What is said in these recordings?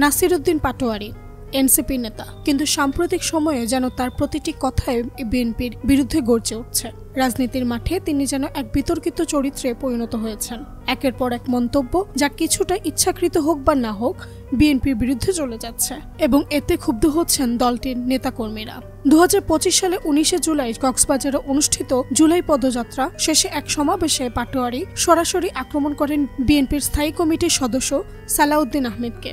Nasiruddin Patwari NCP নেতা, কিন্তু সাম্প্রতিক সময়ে যেন তার প্রতিটি কথায় বিএনপির বিরুদ্ধে গর্জে উঠছে। রাজনীতির মাঠে তিনি যেন এক বিতর্কিত চরিত্রে পরিণত হয়েছেন। একের পর এক মন্তব্য, যা কিছুটা ইচ্ছাকৃত হোক বা না হোক, বিএনপির বিরুদ্ধে চলে যাচ্ছে এবং এতে ক্ষুব্ধ হচ্ছেন দলটির নেতাকর্মীরা। 2025 সালে 19 জুলাই কক্সবাজারে অনুষ্ঠিত জুলাই পদযাত্রা শেষে এক সমাবেশে পাটোয়ারি সরাসরি আক্রমণ করেন বিএনপির স্থায়ী কমিটির সদস্য সালাউদ্দিন আহমেদকে।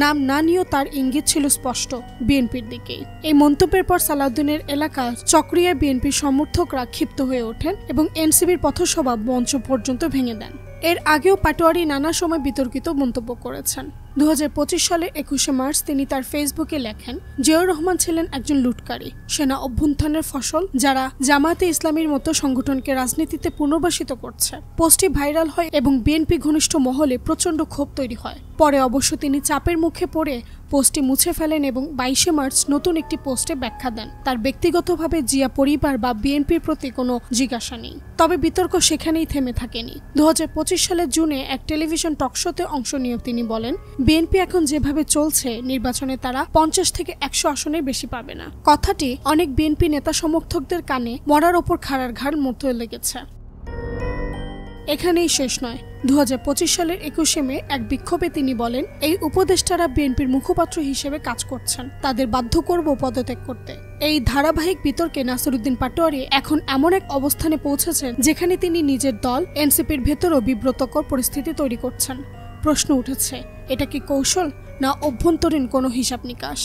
নাম না নিয়েও তার ইঙ্গিত ছিল স্পষ্ট, বিএনপির দিকেই। এই মন্তব্যের পর সালাউদ্দিনের এলাকা চকরিয়ায় বিএনপির সমর্থকরা ক্ষিপ্ত হয়ে ওঠেন এবং এনসিবির পথসভা মঞ্চ পর্যন্ত ভেঙে দেন। এর আগেও পাটোয়ারি নানা সময় বিতর্কিত মন্তব্য করেছেন। 2025 সালে 21 মার্চ তিনি তার ফেসবুকে লেখেন, জিয়াউর রহমান ছিলেন একজন লুটকারী, সেনা অভ্যুত্থানের ফসল, যারা জামায়াতে ইসলামীর মতো সংগঠনকে রাজনীতিতে পুনর্বাসিত করছে। পোস্টটি ভাইরাল হয় এবং বিএনপি ঘনিষ্ঠ মহলে প্রচণ্ড ক্ষোভ তৈরি হয়। পরে অবশ্য তিনি চাপের মুখে পড়ে পোস্টটি মুছে ফেলেন এবং 22 মার্চ নতুন একটি পোস্টে ব্যাখ্যা দেন তার ব্যক্তিগতভাবে জিয়া পরিবার বা বিএনপির প্রতি কোনো জিজ্ঞাসা নেই। তবে বিতর্ক সেখানেই থেমে থাকেনি। 2025 সালের জুনে এক টেলিভিশন টকশোতে অংশ নিয়ে তিনি বলেন, বিএনপি এখন যেভাবে চলছে, নির্বাচনে তারা 50 থেকে 100 আসনের বেশি পাবে না। কথাটি অনেক বিএনপি নেতা সমর্থকদের কানে মরার ওপর খাড়ার ঘাড় মতো লেগেছে। এখানেই শেষ নয়। 2025 সালের 21 মে এক বিক্ষোভে তিনি বলেন, এই উপদেষ্টারা বিএনপির মুখপাত্র হিসেবে কাজ করছেন, তাদের বাধ্য করব পদত্যাগ করতে। এই ধারাবাহিক বিতর্কে নাসিরউদ্দিন পাটোয়ারি এখন এমন এক অবস্থানে পৌঁছেছেন যেখানে তিনি নিজের দল এনসিপির ভেতরও বিব্রতকর পরিস্থিতি তৈরি করছেন। প্রশ্ন উঠেছে, এটা কি কৌশল না অভ্যন্তরীণ কোনো হিসাব নিকাশ?